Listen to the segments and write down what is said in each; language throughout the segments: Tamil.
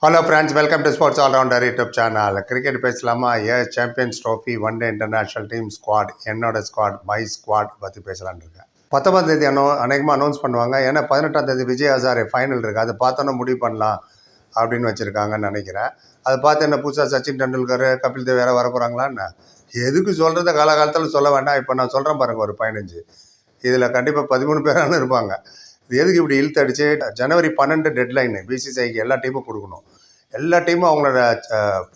Hello friends, welcome to sports allrounder YouTube channel. Cricket பேசலாமா? Champions trophy one day international team squad, என்னோட ஸ்குவாட், மை ஸ்குவாட் பற்றி பேசலான்னு இருக்கேன். 19ஆம் தேதி அநேகமாக அனௌன்ஸ் பண்ணுவாங்க. ஏன்னா 18ஆம் தேதி விஜய் ஹசாரே ஃபைனல் இருக்குது. அதை பார்த்தோன்னா முடிவு பண்ணலாம் அப்படின்னு வச்சுருக்காங்கன்னு நினைக்கிறேன். அதை பார்த்து என்ன புதுசாக சச்சின் டெண்டுல்கர், கபில் தேவ் வேறு வர போகிறாங்களான்னு எதுக்கு சொல்கிறத காலகாலத்தில் சொல்ல வேண்டாம். இப்போ நான் சொல்கிறேன் பாருங்கள், ஒரு 15 இதில் கண்டிப்பாக 13 பேரானு இருப்பாங்க. இது எதுக்கு இப்படி இழுத்து அடிச்சு ஜனவரி 12 டெட்லைனு பிசிசிஐக்கு எல்லா டீமும் கொடுக்கணும். எல்லா டீமும் அவங்களோட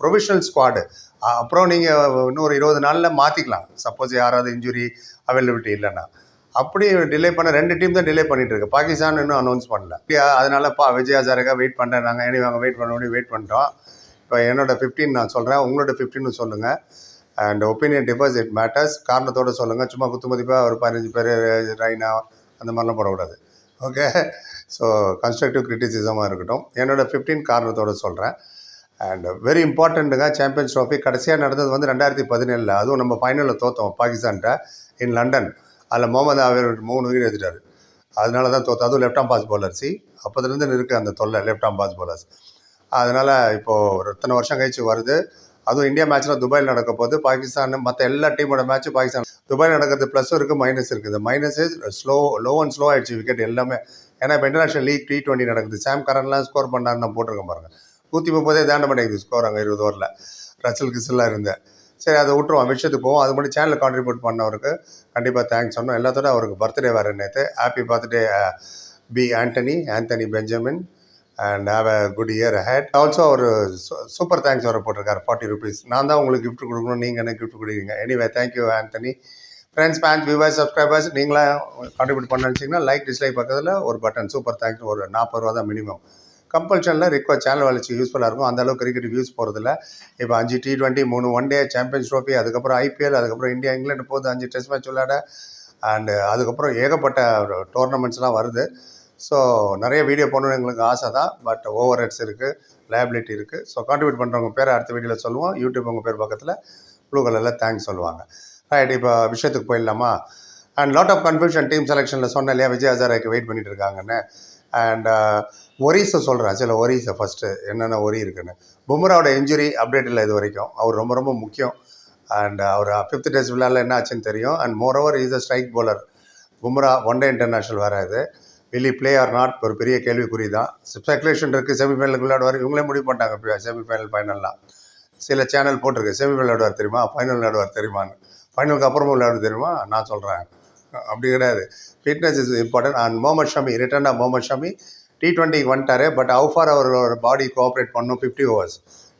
ப்ரொஃபஷனல் ஸ்குவாடு. அப்புறம் நீங்கள் இன்னொரு 20 நாளில் மாற்றிக்கலாம், சப்போஸ் யாராவது இன்ஜுரி அவைலபிலிட்டி இல்லைன்னா. அப்படி டிலே பண்ண 2 டீம் தான் டிலே பண்ணிட்டு இருக்கு. பாகிஸ்தான் இன்னும் அனௌன்ஸ் பண்ணல. அதனால விஜய் ஹசாரேக்கா வெயிட் பண்ணுறேன். நாங்கள் வாங்க வெயிட் பண்ண முடியும், வெயிட் பண்ணிட்டோம். இப்போ என்னோட 15 நான் சொல்கிறேன், உங்களோட 15 சொல்லுங்கள். And opinion differs, it matters. காரணத்தோடு சொல்லுங்கள். சும்மா குத்து மதிப்பாக ஒரு 15 பேர் ரைனா அந்த மாதிரிலாம் போடக்கூடாது. ஓகே, ஸோ கன்ஸ்ட்ரக்டிவ் கிரிட்டிசிசமாக இருக்கட்டும். என்னோடய 15 காரணத்தோடு சொல்கிறேன். அண்ட் வெரி இம்பார்ட்டண்ட்டுங்க, சாம்பியன்ஸ் ட்ராஃபி கடைசியாக நடந்தது வந்து 2017. அதுவும் நம்ம ஃபைனலில் தோற்றோம் பாகிஸ்தான்கிட்ட இன் லண்டன். அதில் முகமது ஆவிர் 3 விக்கெட் எடுத்துட்டார். அதனால தான் தோற்றோம். அதுவும் லெஃப்ட் ஆம் பாஸ் பவுலர்ஸ். அப்போதுலேருந்து இருக்குது அந்த தொல்லை, லெஃப்ட் ஆம் பாஸ் பவுலர்ஸ். அதனால் இப்போது ஒரு இத்தனை வருஷம் கழிச்சு வருது. அதுவும் இந்தியா மேட்ச்சில் துபாயில் நடக்க போது. பாகிஸ்தான் மற்ற எல்லா டீமோட மேட்ச்சும் பாகிஸ்தான் துபாயில் நடக்கிறது. ப்ளஸும் இருக்குது, மைனஸ் இருக்குது. மைனஸு லோ ஆகிடுச்சு விக்கெட் எல்லாமே. ஏன்னா இப்போ இன்டர்நேஷனல் லீக் T20 நடக்குது. சாம் கரன்லாம் ஸ்கோர் பண்ணாருன்னு நான் போட்டிருக்கேன் பாருங்கள். 130 தாண்ட மாட்டேங்குது ஸ்கோர் அங்கே 20 ஓவரில். ரச்சல் கிஸ்லாம் இருந்தேன். சரி, அதை விட்டுருவோம், விஷயத்துக்கு போவோம். அது மட்டும் சேனலில் கான்ட்ரிபியூட் பண்ணவருக்கு கண்டிப்பாக தேங்க்ஸ் சொன்னோம். எல்லாத்தோட அவருக்கு பர்த்டே வேறு நேற்று. Happy birthday Anthony Benjamin, and have a good year ahead. Also ஒரு சூப்பர் தேங்க்ஸ் வர போட்டிருக்காரு, 40 rupees. நான் தான் உங்களுக்கு கிஃப்ட் கொடுக்கணும், நீங்கள் என்ன கிஃப்ட் கொடுக்குறீங்க. Anyway, thank you Anthony. Friends, fans, viewers, subscribers, நீங்களாம் கான்ட்ரிபியூட் பண்ண நினச்சிங்கன்னா லைக், டிஸ்லைக் பக்கத்தில் ஒரு பட்டன் சூப்பர் தேங்க்ஸ். ஒரு 40 ரூபா தான் மினிமம். கம்பல்ஷனில் ரிக்வஸ்ட், சேனல் வளர்ச்சி யூஸ்ஃபுல்லாக இருக்கும். அந்தளவுக்கு கிரிக்கெட் வியூஸ் போகிறதில்ல. இப்போ 5 T20, 3 one day champions trophy, அதுக்கப்புறம் IPL, அதுக்கப்புறம் இந்தியா இங்கிலாந்து போகுது 5 டெஸ்ட் மேட்ச் விளையாட. அண்டு அதுக்கப்புறம் ஏகப்பட்ட டோர்னமெண்ட்ஸ்லாம் வருது. ஸோ நிறைய வீடியோ போடணுன்னு எங்களுக்கு ஆசை தான். பட் ஓவர் ஹெட்ஸ் இருக்குது, லைபிலிட்டி இருக்குது. ஸோ கான்ட்ரிபியூட் பண்ணுறவங்க பேரை அடுத்த வீடியோவில் சொல்லுவோம். யூடியூப் உங்கள் பேர் பக்கத்தில் ப்ளூ கலரில் தேங்க்ஸ் சொல்லுவாங்க. ரைட், இப்போ விஷயத்துக்கு போயிடலாமா? And lot of confusion team செலெக்ஷனில் சொன்னேன் இல்லையா, விஜய் ஹசாரேக்கு வெயிட் பண்ணிட்டு இருக்காங்கன்னு. அண்ட் ஒரீஸை சொல்கிறேன், சில ஒரீஸை ஃபஸ்ட்டு என்னென்ன ஒரி இருக்குன்னு. பும்ராவோட இன்ஜுரி அப்டேட் இல்லை இது வரைக்கும். அவர் ரொம்ப ரொம்ப முக்கியம். அண்ட் அவர் 5th டெஸ்ட் விளையாடல என்ன ஆச்சுன்னு தெரியும். And moreover is a strike bowler. Bumrah one day international வேறு. இது வில்லி பிளே ஆர் நாட் ஒரு பெரிய கேள்விக்குறி தான். ஸ்பெகுலேஷன் இருக்குது, செமிஃபைனலுக்கு விளையாடுவார். இவங்களே முடிவு பண்ணிட்டாங்க செமிஃபைனல் ஃபைனல்லாம். சில சேனல் போட்டிருக்கு, செமிஃபைனல் விளையாடுவார் தெரியுமா, ஃபைனல் விளையாடுவார் தெரியுமான்னு. ஃபைனலுக்கு அப்புறமும் விளையாடு தெரியுமா, நான் சொல்கிறேன். அப்படி கிடையாது. Fitness is important. And Mohammed Shami, ரிட்டர்னாக முகமது ஷமி T20 வந்துட்டார். பட் ஹவு ஃபார் அவரோட பாடி கோஆப்ரேட் பண்ணணும். 50 overs.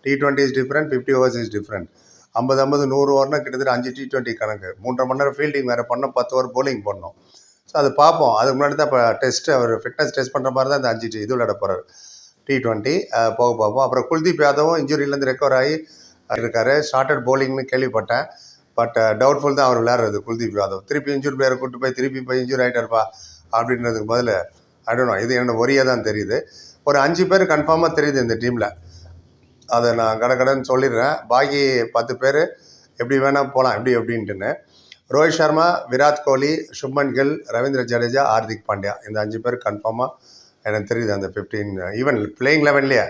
T20 is different, 50 overs is different. 50 100 ஓவர்னா கிட்டத்தட்ட 5 T20 கணக்கு. 3.5 மணி நேரம் ஃபீல்டிங் வேறு பண்ணோம், 10 ஓவர் போலிங் பண்ணோம். ஸோ அது பார்ப்போம். அதுக்கு முன்னாடி தான் இப்போ டெஸ்ட்டு, அவர் ஃபிட்னஸ் டெஸ்ட் பண்ணுற மாதிரி தான் இந்த 5 இது விளையாட போகிறார் T20. போக பார்ப்போம். அப்புறம் குல்தீப் யாதவும் இன்ஜுரியிலேருந்து ரெக்கவர் ஆகி இருக்கார். ஸ்டார்டட் போலிங்னு கேள்விப்பட்டேன். பட் டவுட்ஃபுல் தான் அவர் விளையாடுறது. குல்தீப் யாதவ் திருப்பி இன்ஜூரி பிளேயரை கூப்பிட்டு போய் திருப்பி போய் இன்ஜூரி ஆகிட்டார்ப்பா அப்படின்றதுக்கு பதில் ஐடோனோ, இது என்னோட ஒரியாக தான் தெரியுது. ஒரு 5 பேர் கன்ஃபார்மாக தெரியுது இந்த டீமில். அதை நான் கடன்னு சொல்லிடுறேன். பாக்கி 10 பேர் எப்படி வேணால் போகலாம், எப்படின்ட்டுன்னு. ரோஹித் சர்மா, விராட் கோலி, சுப்மன் கில், ரவீந்திர ஜடேஜா, ஹார்திக் பாண்டியா, இந்த 5 பேர் கன்ஃபார்மாக எனக்கு தெரியுது. அந்த 15 ஈவன் பிளேயிங் 11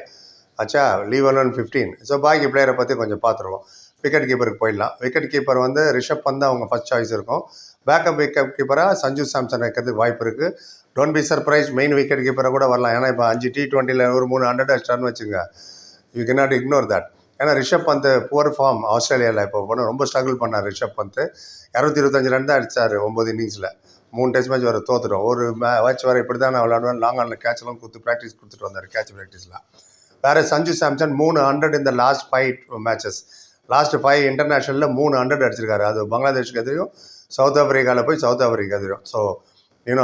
ஆச்சா, லீவ் அலோன் 15. ஸோ பாக்கி பிளேயரை பற்றி கொஞ்சம் பார்த்துருவோம். விக்கெட் கீப்பருக்கு போயிடலாம். விக்கெட் கீப்பர் வந்து ரிஷப் பந்த் அவங்க ஃபஸ்ட் சாய்ஸ் இருக்கும். பேக்கப் விக்கெட் கீப்பராக சஞ்சு சாம்சன் வைக்கிறதுக்கு வாய்ப்பு இருக்குது. Don't be surprise, main wicket கீப்பரை கூட வரலாம். ஏன்னா இப்போ 5 T20 ஒரு 300 அடிச்சார்னு வச்சுங்க, you can not ignore that. ஏன்னா ரிஷப் பந்த் புவர் ஃபார்ம் ஆஸ்திரேலியாவில் இப்போ ரொம்ப ஸ்ட்ரகிள் பண்ணார் ரிஷப் பந்த். 225 ரன் தான் அடித்தார் 9 இன்னிங்ஸில். 3 டெஸ்ட் மேட்ச் வர தோற்றுடும். ஒரு மேட்ச் வர இப்படி தான் நான் விளையாடுவேன், லாங் ஆனில் கேட்ச்லாம் ப்ராக்டிஸ் கொடுத்துட்டு வந்தார், கேட்ச் ப்ராக்டிஸ்லாம். வேறு சஞ்சு சாம்சன் 300 இந்த லாஸ்ட் 5 மேட்சஸ். லாஸ்ட் 5 இன்டர்நேஷ்னலில் 300 அடிச்சிருக்காரு. அது பங்களாதேஷ்க்கு எதிரும், சவுத் ஆஃப்ரிக்காவில் போய் சவுத் ஆஃப்ரிக்கா எதிரும். So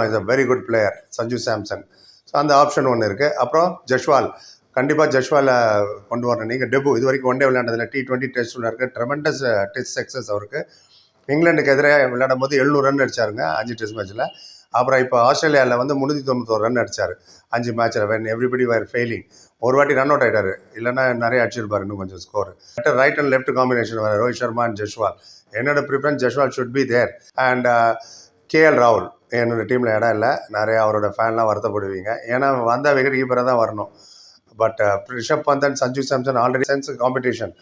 is a very good player Sanju Samson. So அந்த ஆப்ஷன் ஒன்று இருக்குது. அப்புறம் ஜஸ்வால், கண்டிப்பாக ஜஸ்வாலை கொண்டு வரணும். நீங்கள் டெபு இது வரைக்கும் ஒன் டே விளையாண்டதில் T20 டெஸ்ட் விளையாடுறது ட்ரெமெண்டஸ் டெஸ்ட் சக்ஸஸ் அவருக்கு. இங்கிலாந்துக்கு எதிராக விளையாடும் போது 700 ரன் அடித்தாருங்க 5 டெஸ்ட் மேட்ச்சில். அப்புறம் இப்போ ஆஸ்திரேலியாவில் வந்து 391 ரன் அடித்தார் 5 மேட்ச்சில். When everybody where failing. ஒரு வாட்டி ரன் அவுட் ஆகிட்டார், இல்லைன்னா நிறைய அடிச்சிருப்பார் இன்னும் கொஞ்சம் score. Right and left combination வேறு, ரோஹித் சர்மா அண்ட் ஜஸ்வால். என்னோட preference Jaiswal should be there. And KL ராகுல் என்னோடய டீமில் இடம் இல்லை. நிறையா அவரோட ஃபேன்லாம் வருத்தப்படுவீங்க. ஏன்னா வந்தால் விக்கெட் கீப்பராக தான் வரணும். But Rishabh Pant and Sanju Samson already sense competition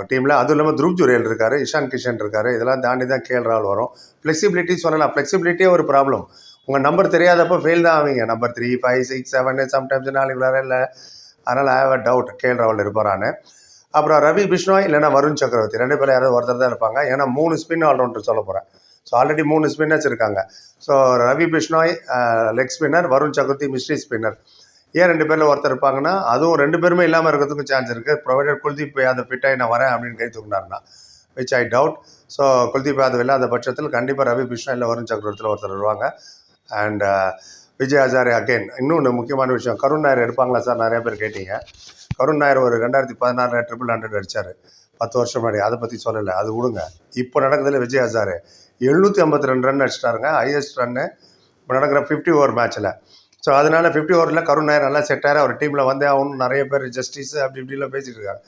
டீமில். அதுவும் இல்லாமல் துருவ் ஜுரேல் இருக்கார், இஷான் கிஷன் இருக்கார். இதெல்லாம் தாண்டி தான் கேஎல் ராகுல் வரும். ஃப்ளெக்சிபிலிட்டி சொல்லலாம், ஃப்ளெக்சிபிலிட்டியே ஒரு ப்ராப்ளம். உங்கள் நம்பர் தெரியாதப்போ ஃபெயில் தான் ஆவீங்க. நம்பர் 3, 5, 6, 7 சம்டைம்ஸ் நாளைக்கு விளையாட இல்லை. அதனால் I have a doubt KL ராகுல் இருப்பாரான்னு. அப்புறம் ரவி பிஷ்ணோய் இல்லைனா வருண் சக்கரவர்த்தி, 2 பேர் யாராவது ஒருத்தர் தான் இருப்பாங்க. ஏன்னா 3 ஸ்பின் ஆல்ரவுண்டர் சொல்ல போகிறேன். ஸோ ஆல்ரெடி 3 ஸ்பின்னர்ஸ் இருக்காங்க. So Ravi Bishnoi leg spinner, Varun சக்கரவர்த்தி மிஸ்ட்ரி ஸ்பின்னர். ஏன் 2 பேரில் ஒருத்தர் இருப்பாங்கன்னா, அதுவும் 2 பேருமே இல்லாமல் இருக்கிறதுக்கும் சான்ஸ் இருக்குது. ப்ரொவைடட் குல்தீப் யாதவ் ஃபிட்டாகி நான் வரேன் அப்படின்னு கை தூக்குனாருன்னா, which I doubt. So Kuldeep Yadav இல்லாத பட்சத்தில் கண்டிப்பாக ரவி பிஷ்ணோய் இல்லை வருண் சக்கரவர்த்தியில் ஒருத்தர் வருவாங்க. And Vijay Hazare again. இன்னொன்று முக்கியமான விஷயம், கருண் நாயர் எடுப்பாங்களா சார் நிறைய பேர் கேட்டீங்க. கருண் நாயர் ஒரு 2016 100 அடித்தார் 10 வருஷம் முன்னாடி. அதை பற்றி சொல்லலை, அது விடுங்க. இப்போ நடக்குதுல விஜய் ஹசாரே 752 ரன் அடிச்சிட்டாருங்க, ஹையஸ்ட் ரன்னு இப்போ நடக்கிற 50 ஓவர் மேட்ச்சில். ஸோ அதனால் 50 ஓவரில் கருண் நாயர் நல்லா செட்டார். அவர் டீமில் வந்து அவனும் நிறைய பேர் ஜஸ்டிஸ் அப்படி இப்படிலாம் பேசிகிட்டு இருக்காங்க.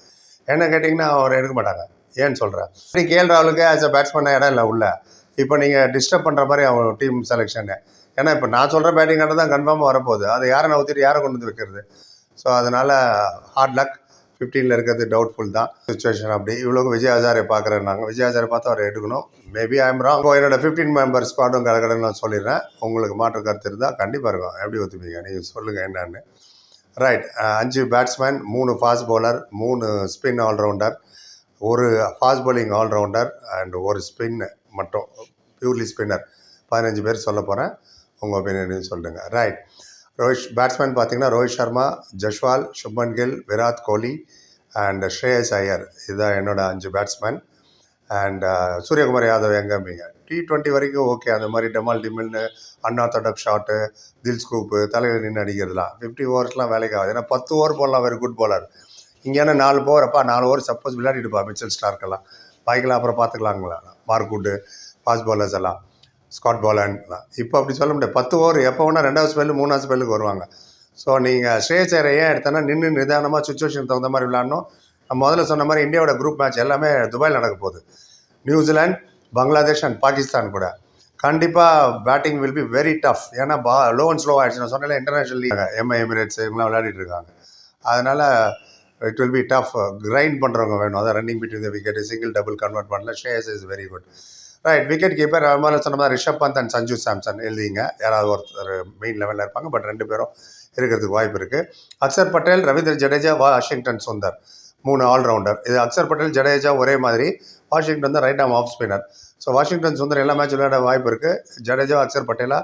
என்ன கேட்டிங்கன்னா அவர் எடுக்க மாட்டாங்க. ஏன்னு சொல்கிறேன், கேஎல் ராகுலுக்கு ஆஸ் அ பேட்ஸ்மேன் இடம் இல்லை உள்ள. இப்போ நீங்கள் டிஸ்டர்ப் பண்ணுற மாதிரி அவன் டீம் செலெக்ஷனு. ஏன்னா இப்போ நான் சொல்கிற பேட்டிங் ஆட தான் கன்ஃபார்மாக வரப்போகுது. அதை யாரை நவுத்திட்டு யாரை கொண்டு வந்து வைக்கிறது? ஸோ அதனால் ஹார்ட் லக். 15ல் இருக்கிறது டவுட்ஃபுல் தான் சுச்சுவேஷன். அப்படி இவ்வளோக்கு விஜய் ஹசாரே பார்க்குறேன்னாங்க. விஜய் ஹசாரே பார்த்து அவர் எடுக்கணும். Maybe I am wrong. என்னோட 15 மெம்பர் ஸ்குவாடும் கடற்கடன்னு நான் சொல்லிடுறேன். உங்களுக்கு மாற்று கருத்து இருந்தால் கண்டிப்பாக இருக்கும். எப்படி ஒத்துப்பீங்க நீங்கள் சொல்லுங்கள் என்னன்னு. Right, 5 batsman, 3 fast bowler, 3 spin allrounder, 1 fast bowling allrounder and 1 spin மட்டும் பியூர்லி ஸ்பின்னர். 15 பேர் சொல்ல போகிறேன். உங்கள் ஒப்பீனியன் சொல்லுங்க. ரைட், பேட்ஸ்மேன் பார்த்தீங்கன்னா ரோஹித் சர்மா, ஜஸ்வால், சுப்மன் கில், விராட் கோலி அண்ட் ஸ்ரேயஸ் ஐயர். இதுதான் என்னோட 5 பேட்ஸ்மேன். அண்ட் சூரியகுமார் யாதவ் எங்கேம்பிங்க T20 வரைக்கும் ஓகே. அந்த மாதிரி டெமால் டிமில்னு அன்ஆர்த்தடாக்ஸ் ஷாட்டு, தில் ஸ்கூப்பு, தலையில் நின்று அடிக்கிறதுலாம் 50 ஓவர்ஸ்லாம் வேலைக்கு ஆகுது. ஏன்னா 10 ஓவர் போடலாம் வெரி குட் போலர். இங்கேனா 4 ஓவர், அப்பா 4 ஓவர் சப்போஸ் விளையாடிட்டுப்பா மிச்சல் ஸ்டார்க்கெல்லாம் பாய்க்கலாம், அப்புறம் பார்த்துக்கலாங்களா. மார்க்வுட்டு, ஃபாஸ்ட் பாலர்ஸ் எல்லாம், ஸ்காட் பாலன்லாம். இப்போ அப்படி சொல்ல முடியாது. 10 ஓவர் எப்போ வேணால் 2வது ஸ்பெல்லு 3வது ஸ்பெல்லுக்கு வருவாங்க. ஸோ நீங்கள் ஸ்ரேயஸ் ஐயரை ஏன் எடுத்தோன்னா நின்று நிதானமாக சுச்சுவேஷன் தகுந்த மாதிரி விளையாடணும். நான் முதல்ல சொன்ன மாதிரி இந்தியாவோட குரூப் மேட்ச் எல்லாமே துபாயில் நடக்க போகுது. நியூசிலாந்து, பங்களாதேஷ் அண்ட் பாகிஸ்தான் கூட. கண்டிப்பாக batting will be very tough. ஏன்னா லோ அண்ட் ஸ்லோ ஆகிடுச்சு. நான் சொன்னால இன்டர்நேஷனல் லீக் எம்ஐ எமிரேட்ஸ் இவங்களாம் விளையாடிட்டு இருக்காங்க. அதனால் it will be tough. Grind பண்ணுறவங்க வேணும். அதான் running between the wicket, single double convert பண்ணல. Shreyas is very good. Right, wicket keeper முதல்ல சொன்ன மாதிரி ரிஷப் பந்த் அண்ட் சஞ்சு சாம்சன் எழுதிங்க. யாராவது ஒருத்தர் மெயின் லெவலில் இருப்பாங்க. பட் 2 பேரும் இருக்கிறதுக்கு வாய்ப்பு இருக்குது. Axar Patel, Ravindra Jadeja, Washington Sundar 3 allrounder. இது அக்சர் பட்டேல், ஜடேஜா ஒரே மாதிரி. வாஷிங்டன் தான் right arm off spinner. So Washington Sundar எல்லா மேட்ச் விளையாட வாய்ப்பு இருக்குது. ஜடேஜா, அக்சர் பட்டேலா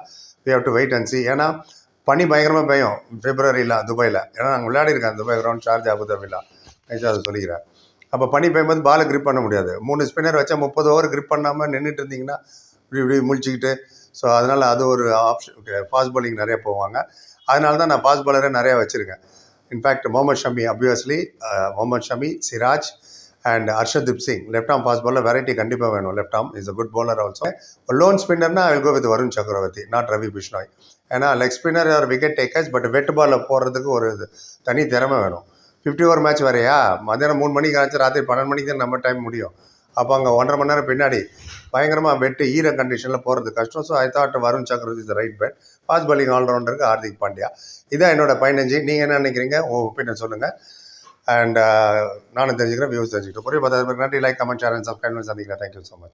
we have to wait and see. ஏன்னா பனி பயங்கரமாக பெய்யும் பிப்ரவரியில் துபாயில். ஏன்னா நாங்கள் விளையாடிருக்கேன் துபாய் கிரவுண்ட், ஷார்ஜா, அபுதாபிலாம். நைஸாக அதை சொல்லிக்கிறேன். அப்போ பனி பெய்யும்போது பாலை கிரிப் பண்ண முடியாது. 3 ஸ்பின்னர் வச்சா 30 ஓவர் கிரிப் பண்ணாமல் நின்றுட்டு இருந்தீங்கன்னா இப்படி முழிச்சிக்கிட்டு. ஸோ அதனால் அது ஒரு ஆப்ஷன். ஃபாஸ்ட் பாலிங் நிறைய போவாங்க. அதனால தான் நான் ஃபாஸ்ட் பாலரை நிறையா வச்சுருக்கேன். In fact Mohammed Shami, obviously Mohammed Shami, Siraj and Arshdeep Singh. Left arm fast bowler variety கண்டிப்பாக வேணும். Left arm is a good bowler also. Lone ஸ்பின்னர்னா I will go with Varun Chakravarthy, not Ravi Bishnoi. ஏன்னா leg spinner are wicket takers. But wet பாலில் போடுறதுக்கு ஒரு தனி திறமை வேணும். 50 ஓவர் மேட்ச் வரையா, மதியானம் 3 மணிக்கு ஆச்சு, ராத்திரி 12 மணிக்கு தான் நம்ம டைம் முடியும். அப்போ அங்கே 1.5 மணி நேரம் பின்னாடி பயங்கரமாக வெட்டு ஈர கண்டிஷனில் போகிறது கஷ்டம். So I thought Varun Chakravarthy is right bet. Fast bowling ஆல்ரவுண்டருக்கு ஹார்திக் பாண்டியா. இதான் என்னோட 15. நீங்கள் என்ன நினைக்கிறீங்க? உங்கள் ஒப்பீனியன் சொல்லுங்கள். அண்ட் நானும் தெரிஞ்சுக்கிறேன், வியூஸ் தெரிஞ்சுக்கிட்டோம். புரிய 10 நன்றி. Like, comment, share and subscribe சந்திக்கிறேன். Thank you so much.